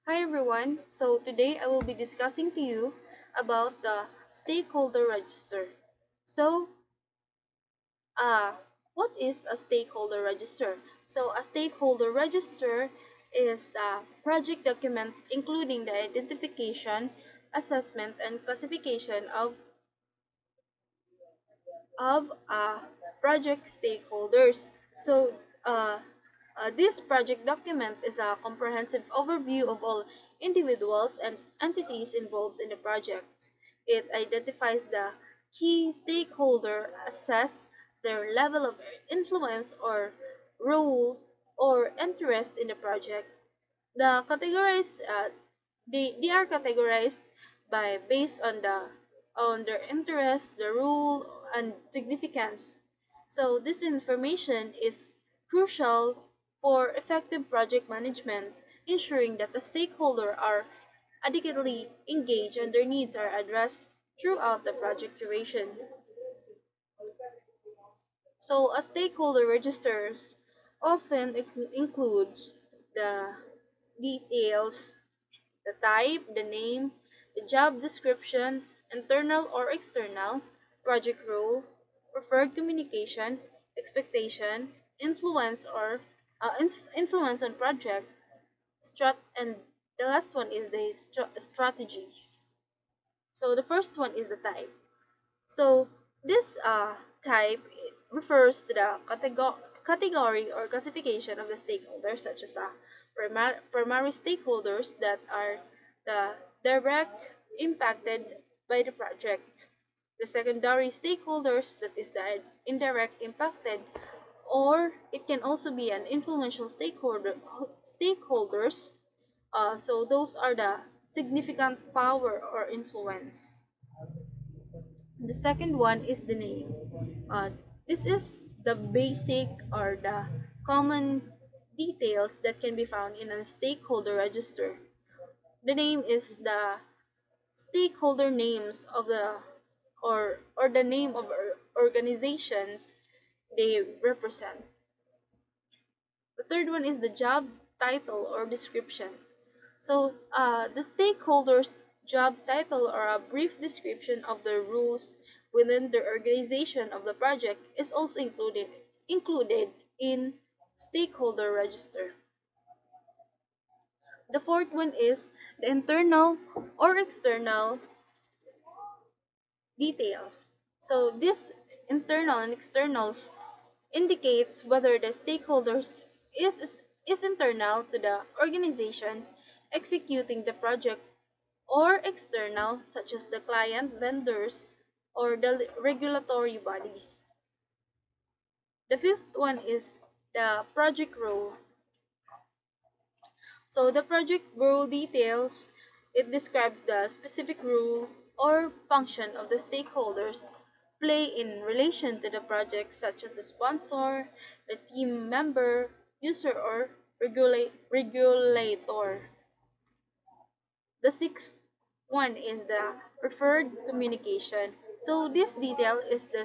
Hi everyone. So today I will be discussing to you about the stakeholder register. So, uh, what is a stakeholder register? So, a stakeholder register is the project document including the identification, assessment, and classification of project stakeholders. So, uh, this project document is a comprehensive overview of all individuals and entities involved in the project. It identifies the key stakeholder, assess their level of influence or role or interest in the project. The categorized they are categorized by based on their interest, the role, and significance. So this information is crucial for effective project management, ensuring that the stakeholders are adequately engaged and their needs are addressed throughout the project duration. So a stakeholder registers often includes the details, the type, the name, the job description, internal or external, project role, preferred communication, expectation, influence or influence on project, and the last one is the strategies. So the first one is the type. So this type refers to the category or classification of the stakeholders, such as primary stakeholders that are the direct impacted by the project, the secondary stakeholders that is the indirect impacted, or it can also be an influential stakeholders. So those are the significant power or influence. The second one is the name. Uh, this is the basic or the common details that can be found in a stakeholder register. The name is the stakeholder names of the or the name of organizations they represent. The third one is the job title or description. So, the stakeholders' job title or a brief description of the rules within the organization of the project is also included in stakeholder register. The fourth one is the internal or external details. So, this internal and externals indicates whether the stakeholders is internal to the organization executing the project or external, such as the client, vendors, or the regulatory bodies. The fifth one is the project role. So the project role details, it describes the specific role or function of the stakeholders play in relation to the project, such as the sponsor, the team member, user, or regulator. The sixth one is the preferred communication. So this detail is the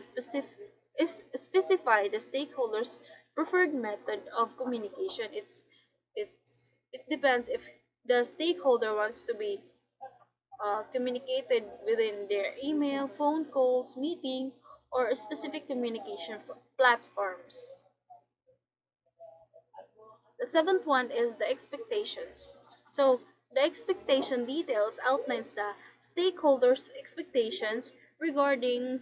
specify the stakeholders' preferred method of communication. It depends if the stakeholder wants to be communicated within their email, phone calls, meeting, or specific communication platforms. The seventh one is the expectations. So the expectation details outlines the stakeholders' expectations regarding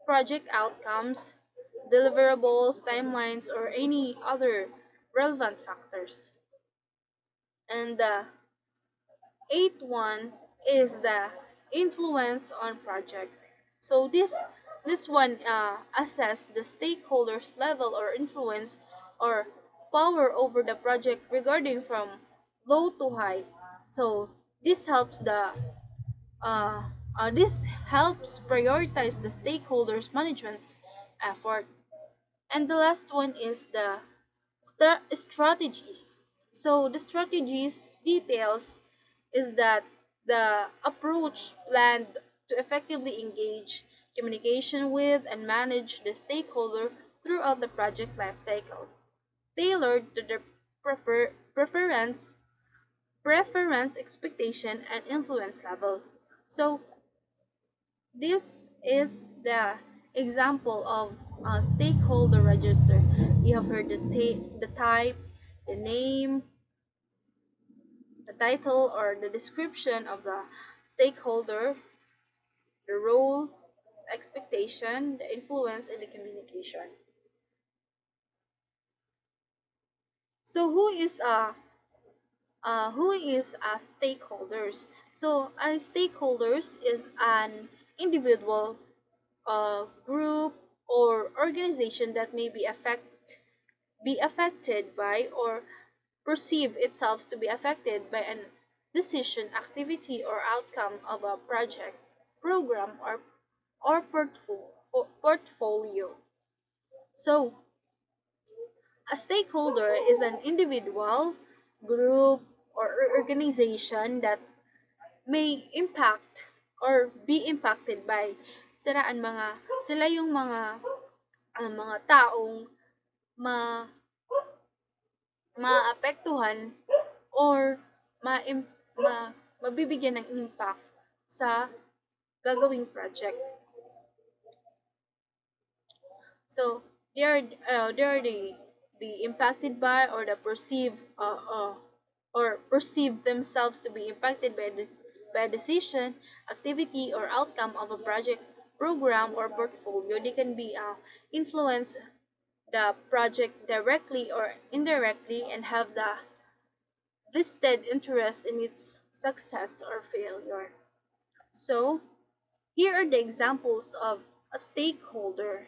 project outcomes, deliverables, timelines, or any other relevant factors. And the eighth one is the influence on project. So this one assess the stakeholders level or influence or power over the project regarding from low to high. So this helps the uh, this helps prioritize the stakeholders management effort. And the last one is the strategies. So the strategies details is that the approach planned to effectively engage, communication with, and manage the stakeholder throughout the project lifecycle, tailored preference, expectation, and influence level. So this is the example of a stakeholder register. You have heard the type, the name, the title or the description of the stakeholder, the role, expectation, the influence, and the communication. So who is a stakeholders? So a stakeholders is an individual, group, or organization that may be affected by or perceive itself to be affected by an decision, activity, or outcome of a project, program, or portfolio. So a stakeholder is an individual, group, or organization that may impact or be impacted by sila yung mga taong ma maapektuhan or ma, ma mabibigyan ng impact sa gagawing project. So they are the be impacted by or the perceive or perceive themselves to be impacted by this by a decision, activity, or outcome of a project, program, or portfolio. They can be influence the project directly or indirectly and have the vested interest in its success or failure. So here are the examples of a stakeholders.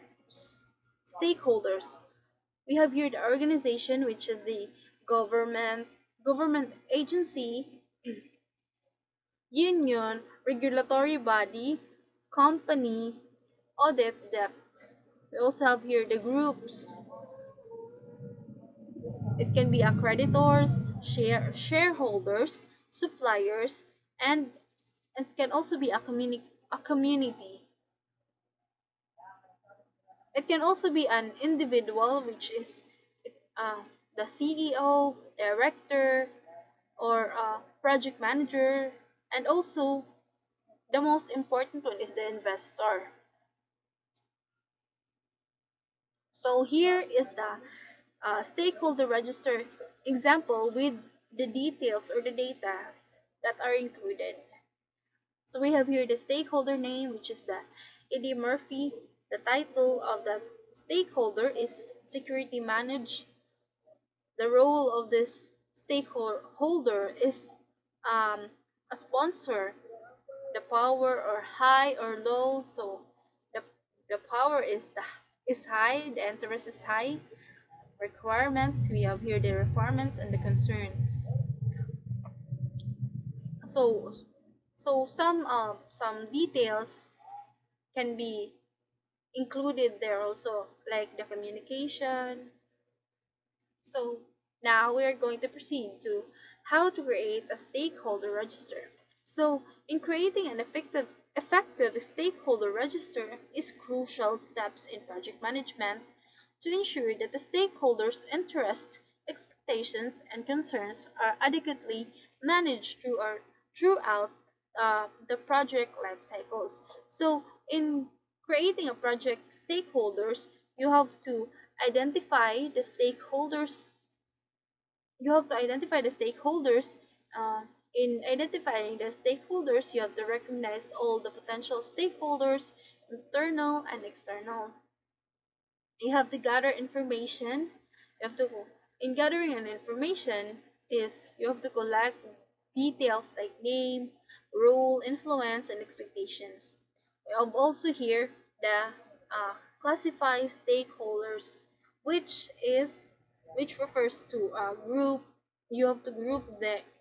We have here the organization, which is the government, government agency, union, regulatory body, company, audit, debt. We also have here the groups. It can be accreditors, shareholders, suppliers, and it can also be a community. It can also be an individual, which is uh, the CEO, director, or project manager, and also the most important one is the investor. So here is the stakeholder register example with the details or the data that are included. So we have here the stakeholder name, which is the Eddie Murphy. The title of the stakeholder is security manage. The role of this stakeholder is a sponsor. The power or high or low. So the the power is high. The interest is high. Requirements. We have here the requirements and the concerns. So some details can be included there also, like the communication. So now we are going to proceed to how to create a stakeholder register. So in creating an effective stakeholder register is crucial steps in project management to ensure that the stakeholders' interests, expectations, and concerns are adequately managed throughout the project life cycles. So in creating a project stakeholders, you have to identify the stakeholders you have to identify the stakeholders. In identifying the stakeholders, you have to recognize all the potential stakeholders, internal and external. You have to gather information. You have to, in gathering an information, is you have to collect details like name, role, influence, and expectations. We have also here the classify stakeholders, which is which refers to a group. You have to group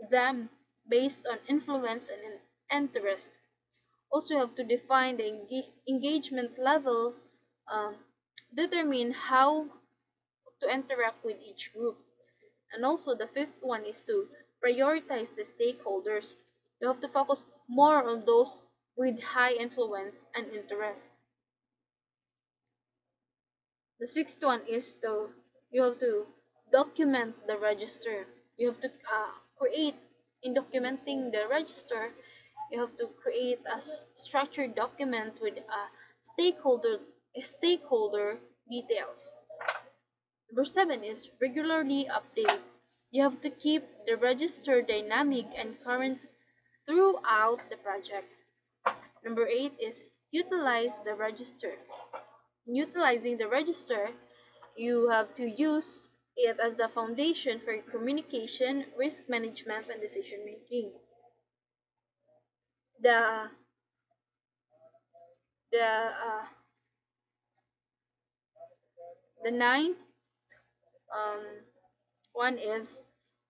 them based on influence and interest. Also, you have to define the engagement level, um, determine how to interact with each group. And also, the fifth one is to prioritize the stakeholders. You have to focus more on those with high influence and interest. The sixth one is to you have to document the register. You have to create, in documenting the register, you have to create a structured document with stakeholder details. Number 7 is regularly update. You have to keep the register dynamic and current throughout the project. Number 8 is utilize the register. Utilizing the register, you have to use it as the foundation for communication, risk management, and decision making. The the uh, the ninth um, one is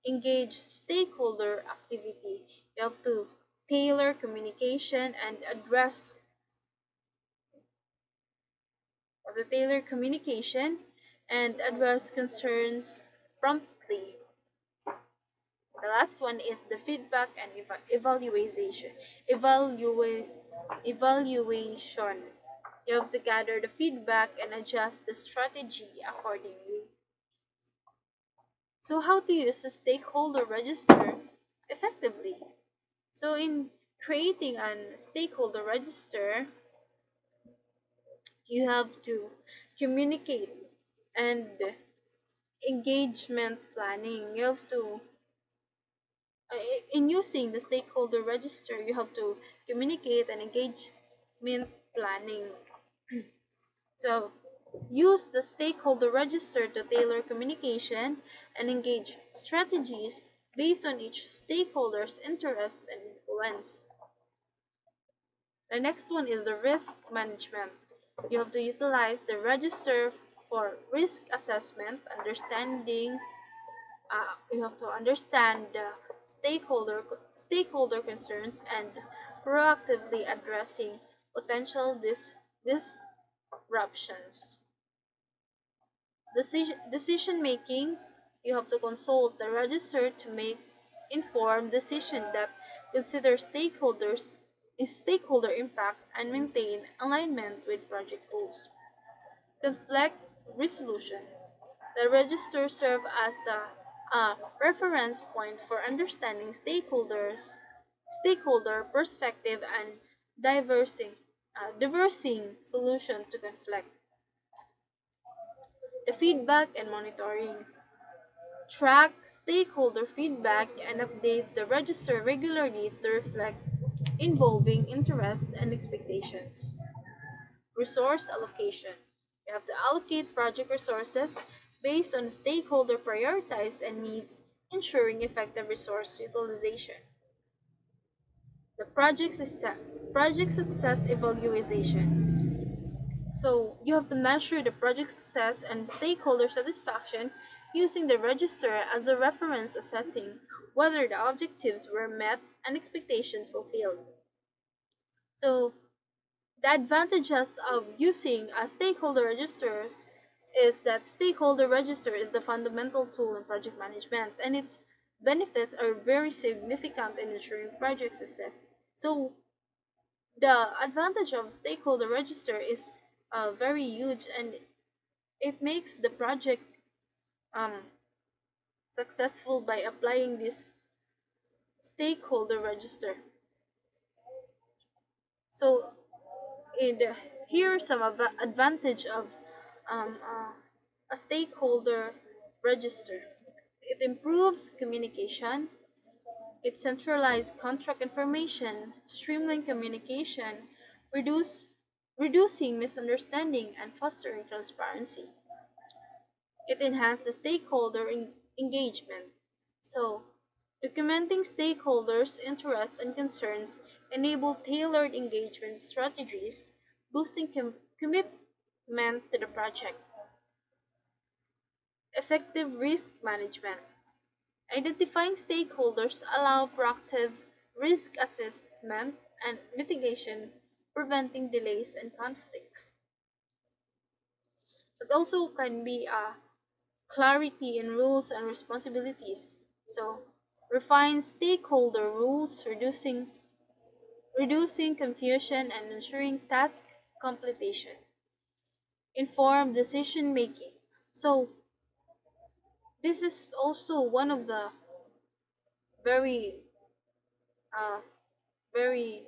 engage stakeholder activity. You have to tailor communication and address concerns promptly. The last one is the feedback and evaluation. Evaluation. You have to gather the feedback and adjust the strategy accordingly. So how to use a stakeholder register effectively? So in creating a stakeholder register, you have to communicate and engagement planning. You have to in using the stakeholder register, you have to communicate and engagement planning. So use the stakeholder register to tailor communication and engage strategies based on each stakeholder's interest and influence. The next one is the risk management. You have to utilize the register for risk assessment, you have to understand the stakeholder concerns and proactively addressing potential disruptions. Decision making, you have to consult the register to make informed decision that consider stakeholder impact and maintain alignment with project goals. Conflict resolution. The register serves as the reference point for understanding stakeholder perspective and diversing solution to conflict. The feedback and monitoring. Track stakeholder feedback and update the register regularly to reflect involving interest and expectations. Resource allocation. You have to allocate project resources based on stakeholder priorities and needs, ensuring effective resource utilization. The project success evaluation. So you have to measure the project success and stakeholder satisfaction using the register as a reference assessing whether the objectives were met and expectations fulfilled. So the advantages of using a stakeholder registers is that stakeholder register is the fundamental tool in project management and its benefits are very significant in ensuring project success. So the advantage of stakeholder register is very huge and it makes the project um, successful by applying this stakeholder register. So here are some advantage of a stakeholder register. It improves communication. It centralizes contract information, streamline communication, reduce reducing misunderstanding and fostering transparency. It enhances the stakeholder engagement. So, documenting stakeholders' interests and concerns enable tailored engagement strategies, boosting commitment to the project. Effective risk management. Identifying stakeholders allow proactive risk assessment and mitigation, preventing delays and conflicts. It also can be a clarity in rules and responsibilities. So, refine stakeholder rules, reducing confusion and ensuring task completion. Informed decision making. So, This is also one of the very uh, very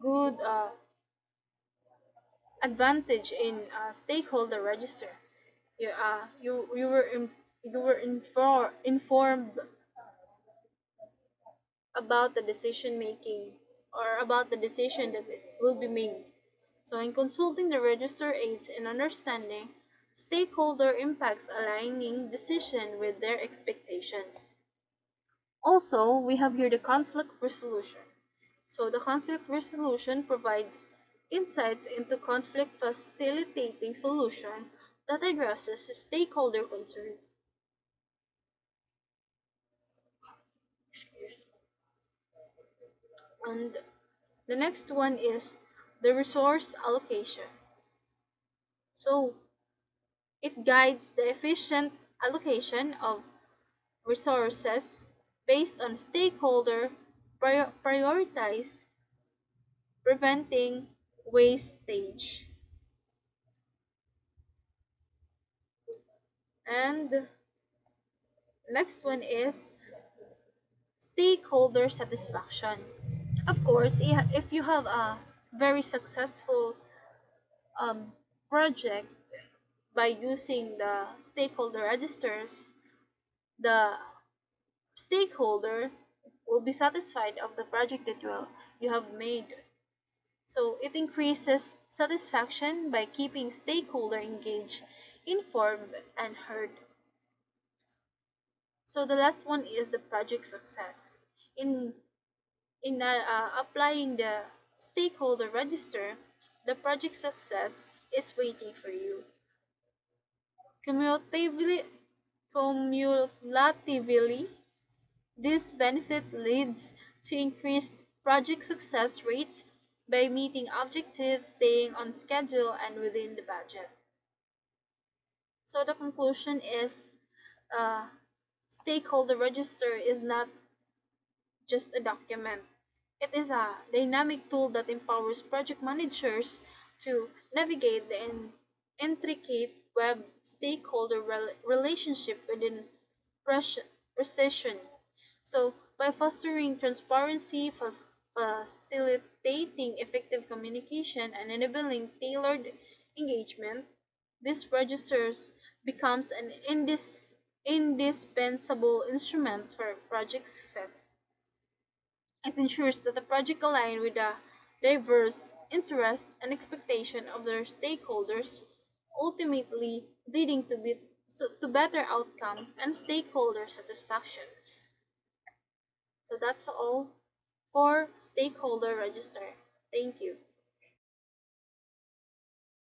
good advantage in stakeholder register. You were informed about the decision making or about the decision that it will be made. So in consulting the register aids in understanding stakeholder impacts, aligning decision with their expectations. Also, we have here the conflict resolution. So the conflict resolution provides insights into conflict facilitating solution that addresses stakeholder concerns. And the next one is the resource allocation. So it guides the efficient allocation of resources based on stakeholder prioritize, preventing wastage. And the next one is stakeholder satisfaction. Of course, if you have a very successful um, project by using the stakeholder registers, the stakeholder will be satisfied of the project that you have made. So it increases satisfaction by keeping stakeholder engaged, informed, and heard. So the last one is the project success. In applying the stakeholder register, the project success is waiting for you. Cumulatively, cumulatively, this benefit leads to increased project success rates by meeting objectives, staying on schedule, and within the budget. So the conclusion is uh, stakeholder register is not just a document. It is a dynamic tool that empowers project managers to navigate the intricate web stakeholder relationship within precision. So, by fostering transparency, facilitating effective communication, and enabling tailored engagement, this registers becomes an indispensable instrument for project success. It ensures that the project aligns with the diverse interests and expectation of their stakeholders, ultimately leading to better outcome and stakeholder satisfactions. So that's all for stakeholder register. Thank you.